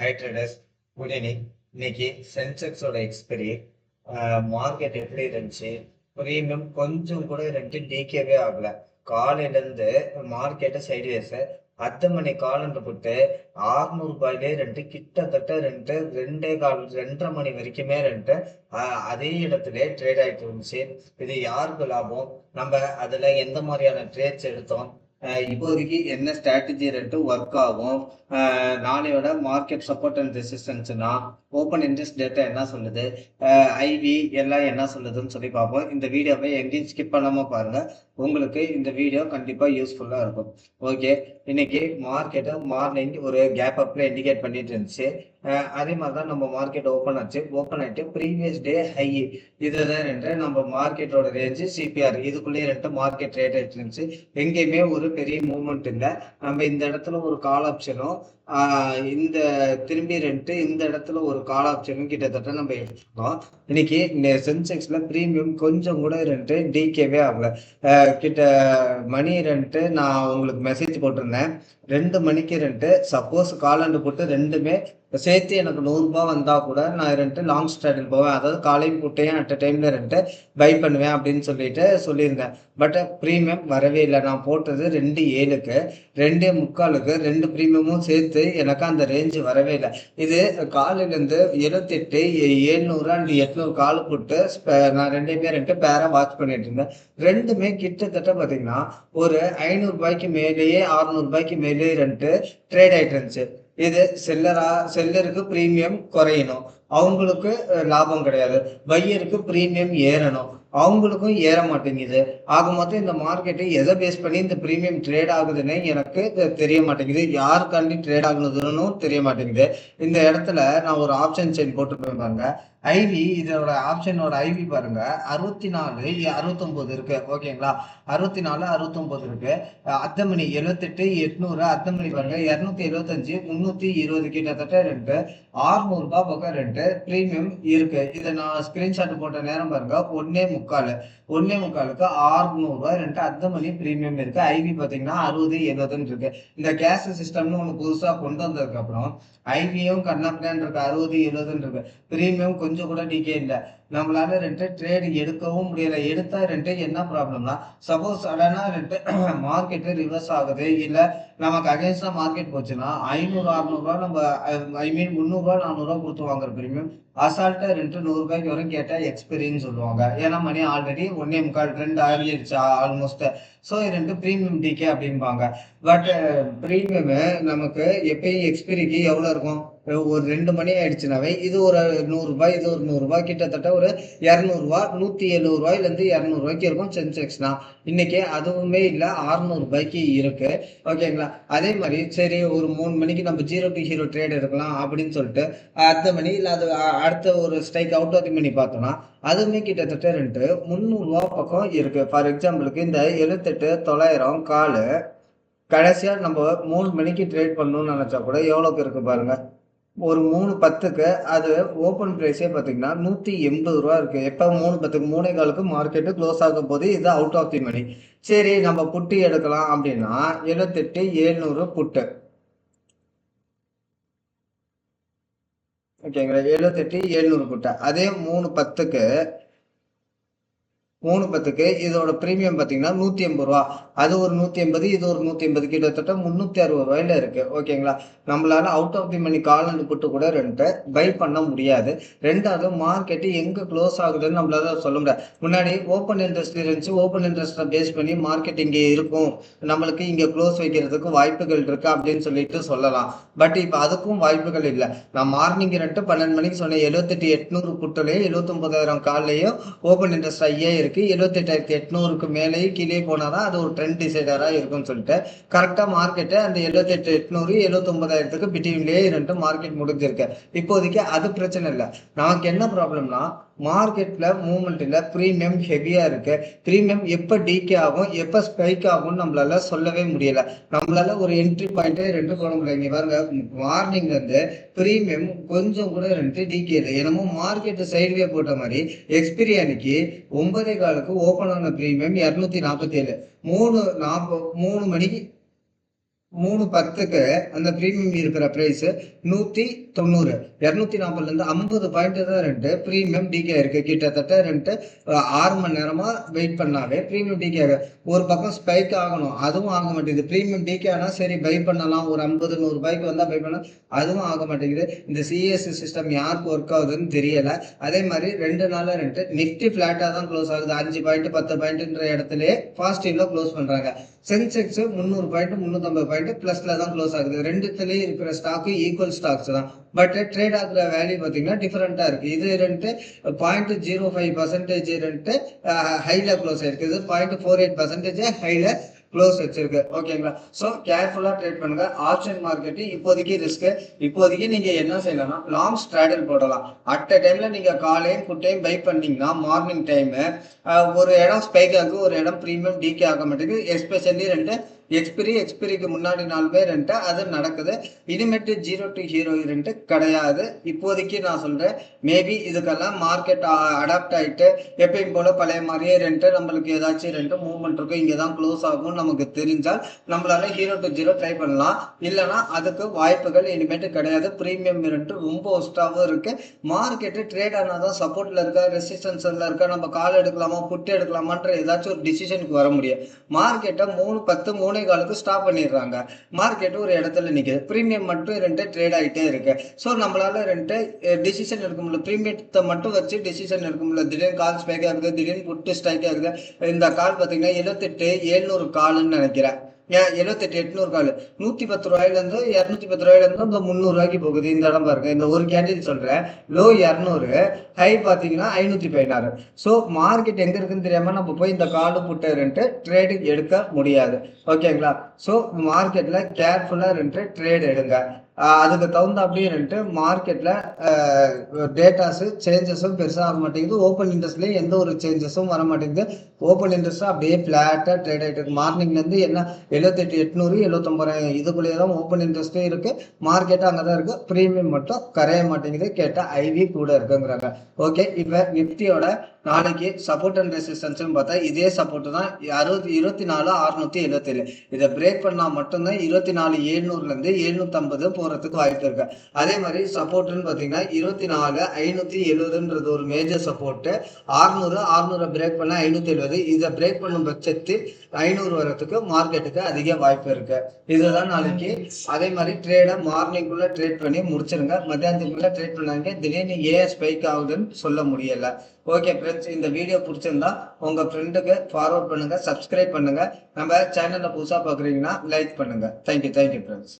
High traders, good evening. இன்னைக்கு சென்செக்ஸோட expiry market எப்படி இருந்துச்சு? ப்ரீமியம் கொஞ்சம் கூட டீக்கேவே ஆகல. காலையிலேருந்து மார்க்கெட்டு சைட்வேஸ். அர்த்த மணி காலண்டு போட்டு 600 ரூபாயிலே கிட்டத்தட்ட ரெண்டே கால் 2:30 மணி வரைக்குமே அதே இடத்துல ட்ரேட் ஆகிட்டு இருந்துச்சு. இது யாருக்கு லாபம்? நம்ம அதில் எந்த மாதிரியான ட்ரேட்ஸ் எடுத்தோம்? இப்போதைக்கு என்ன ஸ்ட்ராட்டஜி ஒர்க் ஆகும்? நாளையோட மார்க்கெட் சப்போர்ட் அண்ட் ரெசிஸ்டன்ஸ்னா ஓப்பன் இன்ட்ரெஸ்ட் டேட்டா என்ன சொல்லுது, ஐவி எல்லாம் என்ன சொல்லுதுன்னு சொல்லி பார்ப்போம். இந்த வீடியோவை எங்கேயும் ஸ்கிப் பண்ணாம பாருங்க, உங்களுக்கு இந்த வீடியோ கண்டிப்பா யூஸ்ஃபுல்லா இருக்கும். ஓகே, இன்னைக்கு மார்க்கெட்டை மார்னிங் ஒரு கேப் அப்ல இண்டிகேட் பண்ணிட்டு இருந்துச்சு. அதே மாதிரி தான் நம்ம மார்க்கெட் ஓப்பன் ஆச்சு. ஓப்பன் ஆயிட்டு ப்ரீவியஸ் டே ஹை இதுதான் நம்ம மார்க்கெட்டோட ரேஞ்சு சிபிஆர் இதுக்குள்ளேயே மார்க்கெட் ரேட் ஆயிட்டு இருந்துச்சு. எங்கேயுமே ஒரு பெரிய மூவ்மெண்ட் இல்லை. நம்ம இந்த இடத்துல ஒரு கால் ஆப்ஷனும் இந்த திரும்பி இந்த இடத்துல ஒரு கால் ஆப்ஷனும் கிட்டத்தட்ட நம்ம எடுத்துருக்கோம். இன்னைக்கு சென்செக்ஸ்ல பிரீமியம் கொஞ்சம் கூட டிகேவே ஆகல. கிட்ட மணி நான் உங்களுக்கு மெசேஜ் போட்டிருந்தேன். 2 மணிக்கு சப்போஸ் காலாண்டு போட்டு ரெண்டுமே சேர்த்து எனக்கு 100 ரூபாய் வந்தா கூட நான் லாங் ஸ்ட்ராட்டில் போவேன். அதாவது காலையும் போட்டையும் அட் டைம்ல பை பண்ணுவேன் அப்படின்னு சொல்லியிருந்தேன். பட் ப்ரீமியம் வரவே இல்லை. நான் போட்டது 2.7க்கு 2.75க்கு 2 ப்ரீமியமும் சேர்த்து எனக்கு அந்த ரேஞ்சு வரவே இல்லை. இது காலையிலேருந்து 78 700 அண்ட் 800 கால் போட்டு நான் ரெண்டுமே பேரா வாட்ச் பண்ணிட்டு இருந்தேன். ரெண்டுமே கிட்டத்தட்ட பார்த்தீங்கன்னா ஒரு 500 ரூபாய்க்கு மேலேயே 600 ரூபாய்க்கு மேலேயே ட்ரேட் ஆயிட்டு இருந்துச்சு. இது செல்லருக்கு பிரீமியம் குறையணும், அவங்களுக்கு லாபம் கிடையாது. பையருக்கு பிரீமியம் ஏறணும், அவங்களுக்கும் ஏற மாட்டேங்குது. ஆக மொத்தம் இந்த மார்க்கெட்டு எதை பேஸ் பண்ணி இந்த பிரீமியம் ட்ரேட் ஆகுதுன்னு எனக்கு தெரிய மாட்டேங்குது. யாருக்காண்டி ட்ரேட் ஆகுதுன்னு தெரிய மாட்டேங்குது. இந்த இடத்துல நான் ஒரு ஆப்ஷன் செயின் போட்டு பாருங்க. ஐவி இதோட ஆப்ஷனோட ஐவி பாருங்க, 64 69 இருக்கு. ஓகேங்களா, 64 69 இருக்கு. அத்தமணி 78 800 அத்தமணி பாருங்க 275 320 கிட்டத்தட்ட 600 ரூபாய் பக்கம் பிரீமியம் இருக்கு. இதை நான் ஸ்கிரீன்ஷாட் போட்ட நேரம் பாருங்க 1.25க்கு 600 ரூபாய் அத்தமணி பிரீமியம் இருக்கு. ஐவி பாத்தீங்கன்னா 60 70 இருக்கு. இந்த கேஷ் சிஸ்டம்னு ஒண்ணு புதுசா கொண்டு வந்ததுக்கு அப்புறம் ஐவியும் கண்ணாப்பின்னு இருக்கு, 60 70 இருக்கு. பிரீமியம் கொஞ்சம் கூட டிகே இல்லை. நம்மளால ட்ரேட் எடுக்கவும் முடியல. எடுத்தா என்ன ப்ராப்ளம்னா, சப்போஸ் சடனா மார்க்கெட் ரிவர்ஸ் ஆகுது, இல்ல நமக்கு அகைன்ஸ்டா மார்க்கெட் போச்சுன்னா 500 600 ரூபாய் நம்ம ஐ மீன் 300 ரூபாய் 400 ரூபாய் கொடுத்து வாங்குற பிரீமியம் அசால்ட்டா 100 ரூபாய்க்கு வரும் கேட்டா எக்ஸ்பீரியன்ஸ் சொல்லுவாங்க. ஏன்னா மணி ஆல்ரெடி 1.25 ட்ரெண்ட் ஆகிடுச்சு ஆல்மோஸ்ட். ஸோ பிரீமியம் டிகே அப்படிம்பாங்க. பட் பிரீமியம் நமக்கு எப்பயும் எக்ஸ்பீரிக்கு எவ்வளவு இருக்கும்? ஒரு 2 மணி ஆயிடுச்சுனாவே இது ஒரு 100 ரூபாய், இது ஒரு 100 ரூபாய், கிட்டத்தட்ட ஒரு 200 ரூபாய் 170 ரூபாயிலிருந்து 200 ரூபாய்க்கு இருக்கும் சென்செக்ஸ்னா. இன்னைக்கு அதுவுமே இல்லை, 600 ரூபாய்க்கு இருக்கு. ஓகேங்களா, அதே மாதிரி சரி ஒரு 3 மணிக்கு நம்ம 0 to ஹீரோ ட்ரேட் எடுக்கலாம் அப்படின்னு சொல்லிட்டு அடுத்த மணி இல்லை அது அடுத்த ஒரு ஸ்ட்ரைக் அவுட் ஆஃப் தி மணி பார்த்தோம்னா அதுவுமே கிட்டத்தட்ட 300 ரூபா பக்கம் இருக்கு. ஃபார் எக்ஸாம்பிளுக்கு இந்த 78 900 காலு கடைசியா நம்ம 3 மணிக்கு ட்ரேட் பண்ணணும்னு நினைச்சா கூட எவ்வளவுக்கு இருக்கு பாருங்க. ஒரு 3:10க்கு அது ஓப்பன் பிரைஸே பார்த்தீங்கன்னா 180 ரூபா இருக்கு. எப்போ 3:10க்கு 3:15க்கு மார்க்கெட்டு க்ளோஸ் ஆகும் போது இது அவுட் ஆஃப் தி மணி. சரி நம்ம புட்டு எடுக்கலாம் அப்படின்னா 78 700 புட்டு. ஓகேங்களா, 78 700 புட்டு. அதே 3:10க்கு இதோட பிரீமியம் பார்த்தீங்கன்னா 180 ரூபா. அது ஒரு 180, இது ஒரு 180, கிட்டத்தட்ட 360 ரூபாயில இருக்கு. ஓகேங்களா, நம்மளால அவுட் ஆஃப் தி மணி கால் புட்டு கூட பை பண்ண முடியாது. ரெண்டாவது மார்க்கெட் எங்க க்ளோஸ் ஆகுதுன்னு நம்மளால சொல்ல முடியாது. முன்னாடி ஓப்பன் இன்ட்ரெஸ்ட் இருந்துச்சு, ஓப்பன் இன்ட்ரெஸ்ட்டை பேஸ் பண்ணி மார்க்கெட் இங்கே இருக்கும், நம்மளுக்கு இங்க க்ளோஸ் வைக்கிறதுக்கு வாய்ப்புகள் இருக்கு அப்படின்னு சொல்லிட்டு சொல்லலாம். பட் இப்போ அதுக்கும் வாய்ப்புகள் இல்லை. நான் மார்னிங் 12 மணிக்கு சொன்னேன், 78 800 புட்டுலையும் 79,000 கால்லையும் ஓப்பன் இன்ட்ரெஸ்ட் ஐயே இருக்கு. 78,800க்கு மேலேயும் கீழே போனாதான் அது ஒரு ட்ரெண்ட் டிசைடரா இருக்கும்னு சொல்லிட்டு கரெக்டா மார்க்கெட்டு அந்த 78,800 79,000க்கு பிட்வீன்லயே மார்க்கெட் முடிஞ்சிருக்கு. இப்போதைக்கு அது பிரச்சனை இல்லை. நமக்கு என்ன ப்ராப்ளம்னா, மார்க்கெட்ல மூவ்மெண்ட் இல்ல, பிரீமியம் ஹெவியா இருக்கு. பிரீமியம் எப்ப டிகே ஆகும் எப்ப ஸ்பைக் ஆகும்னு நம்மளால சொல்லவே முடியல. நம்மளால ஒரு என்ட்ரி பாயிண்ட் போட முடியல. இங்க பாருங்க, மார்னிங்ல இருந்து பிரீமியம் கொஞ்சம் கூட டிகே இல்லை. என்னமோ மார்க்கெட் சைடுவே போட்ட மாதிரி எக்ஸ்பிரி அன்னைக்கு 9:15க்கு ஓபன் ஆன பிரீமியம் 247. 3 மணிக்கு 3:10க்கு அந்த பிரீமியம் இருக்கிற பிரைஸ் 190. 240ல இருந்து 50 பாயிண்ட் தான் ரெண்டு பிரீமியம் டிகே இருக்கு. கிட்டத்தட்ட 6 மணி நேரமா வெயிட் பண்ணாவே பிரீமியம் டிகே ஒரு பக்கம் ஸ்பைக் ஆகணும், அதுவும் ஆக மாட்டேங்குது. பிரீமியம் டிகே ஆனா சரி பை பண்ணலாம், ஒரு 50-100 ரூபாய்க்கு வந்தா பை பண்ணலாம், அதுவும் ஆக மாட்டேங்குது. இந்த சிஎஸ்சி சிஸ்டம் யாருக்கு ஒர்க் ஆகுதுன்னு தெரியல. அதே மாதிரி 2 நாளா நிஃப்டி பிளாட்டா தான் க்ளோஸ் ஆகுது. 5 பாயிண்ட் 10 பாயிண்ட்ன்ற இடத்துல பாசிட்டிவ்ல க்ளோஸ் பண்றாங்க. சென்செக்ஸ் 300 பாயிண்ட் 350 பாயிண்ட் பிளஸ்ல தான் க்ளோஸ் ஆகுது. ரெண்டுத்துலயும் இருக்கிற ஸ்டாக் ஈக்குவல் ஸ்டாக்ஸ் தான். பட் ட்ரேட் ஆகுற வேல்யூ பார்த்தீங்கன்னா டிஃபரெண்டா இருக்கு. இது 0.05% ஹைல க்ளோஸ் ஆயிருக்கு. இது 0.48% ஹைல க்ளோஸ் வச்சிருக்கு. ஓகேங்களா? ஸோ கேர்ஃபுல்லா ட்ரேட் பண்ணுங்க. ஆப்ஷன் மார்க்கெட் இப்போதைக்கு ரிஸ்க். இப்போதைக்கு நீங்க என்ன செய்யலாம்னா லாங் ஸ்ட்ராடல் போடலாம். அட் டைம்ல நீங்க காலையும் புட்டையும் பை பண்ணீங்கன்னா மார்னிங் டைம் ஒரு இடம் ஸ்பைக் ஆகும், ஒரு இடம் பிரீமியம் டிகே ஆக மாட்டேங்குது. எஸ்பெஷலி எக்ஸ்பிரிக்கு முன்னாடி 4 பேர் அது நடக்குது. இனிமேட்டு 0 to ஹீரோ கிடையாது. இப்போதைக்கு நான் சொல்றேன், மேபி இதுக்கெல்லாம் மார்க்கெட் அடாப்ட் ஆயிட்டு எப்பயும் போல பழைய மாதிரியே நம்மளுக்கு ஏதாச்சும் மூவ்மெண்ட் இருக்கும், இங்கதான் க்ளோஸ் ஆகும் நமக்கு தெரிஞ்சால் நம்மளால 0 to 0 ட்ரை பண்ணலாம். இல்லைன்னா அதுக்கு வாய்ப்புகள் இனிமேட்டு கிடையாது. பிரீமியம் ரொம்ப ஒஸ்டாவும் இருக்கு. மார்க்கெட்டு ட்ரேட் ஆனாதான் சப்போர்ட்ல இருக்கா ரெசிஸ்டன்ஸ்ல இருக்கா, நம்ம கால் எடுக்கலாமா புட்டு எடுக்கலாமான்ற ஏதாச்சும் ஒரு டிசிஷனுக்கு வர முடியும். மார்க்கெட்டை 3:10 3:15 ஸ்டாப் பண்ணிடுறாங்க. மார்க்கெட் ஒரு இடத்துல நிக்குது. பிரீமியம் மட்டும் ட்ரேட் ஆகிட்டே இருக்கு. ஸோ நம்மளால டிசிஷன் எடுக்க முடியல. பிரீமியத்தை மட்டும் வச்சு டிசிஷன் எடுக்க முடியல. திடீர்னு கால் ஸ்பைக் ஆகுது, திடீர்னு புட்டு ஸ்ட்ரைக் ஆகுது. இந்த கால் பார்த்தீங்கன்னா 78,700 கால்னு நினைக்கிறேன். 78,800 கால் 110 ரூபாயில இருந்து 210 ரூபாயில இருந்து இந்த 300 ரூபாய்க்கு போகுது. இந்த இடம் பாருங்க, இந்த ஒரு கேண்டில் சொல்றேன். லோ 200, ஹை பாத்தீங்கன்னா 516. ஸோ மார்க்கெட் எங்க இருக்குன்னு தெரியாம நம்ம போய் இந்த கால் புட்டு ட்ரேடிங் எடுக்க முடியாது. ஓகேங்களா? ஸோ மார்க்கெட்ல கேர்ஃபுல்லா ட்ரேட் எடுங்க. அதுக்கு தகுந்த அப்படியே மார்க்கெட்ல டேட்டாஸ் சேஞ்சஸும் பெருசாக ஆக மாட்டேங்குது. ஓப்பன் இன்ட்ரெஸ்ட்லயும் எந்த ஒரு சேஞ்சஸும் வர மாட்டேங்குது. ஓப்பன் இன்ட்ரெஸ்ட் அப்படியே பிளாட்டா ட்ரேட் ஆகிட்டு இருக்கு. மார்னிங்ல இருந்து என்ன 78,800 79,000 இதுக்குள்ளேயே தான் ஓப்பன் இன்ட்ரெஸ்டே இருக்கு. மார்க்கெட் அங்கதான் இருக்கு. பிரீமியம் மட்டும் கரைய மாட்டேங்குது. கேட்டா ஐவி கூட இருக்குங்கிறாங்க. ஓகே, இப்ப நிப்டியோட நாளைக்கு சப்போர்ட் அண்ட் ரெசிஸ்டன்ஸ் பார்த்தா இதே சப்போர்ட் தான் 24,677. இதை பிரேக் பண்ணா மட்டும்தான் 24,700ல இருந்து 750 போறதுக்கு வாய்ப்பு இருக்கு. அதே மாதிரி சப்போர்ட்னு பாத்தீங்கன்னா 24,570ன்றது ஒரு மேஜர் சப்போர்ட். 600 பிரேக் பண்ண 570. இதை பிரேக் பண்ணும் பட்சத்தில் 500 வரத்துக்கு மார்க்கெட்டுக்கு அதிக வாய்ப்பு இருக்கு. இதுதான் நாளைக்கு. அதே மாதிரி ட்ரேட மார்னிங்குள்ள ட்ரேட் பண்ணி முடிச்சிருங்க. மத்தியானத்துக்குள்ள ட்ரேட் பண்ணாங்க. திடீர்னு ஏன் ஸ்பைக் ஆகுதுன்னு சொல்ல முடியல. ஓகே ஃப்ரெண்ட்ஸ், இந்த வீடியோ பிடிச்சிருந்தா உங்க ஃப்ரெண்டுக்கு ஃபார்வர்ட் பண்ணுங்க, சப்ஸ்கிரைப் பண்ணுங்க. நம்ம சேனல்ல புதுசா பாக்குறீங்கன்னா லைக் பண்ணுங்க. Thank you friends.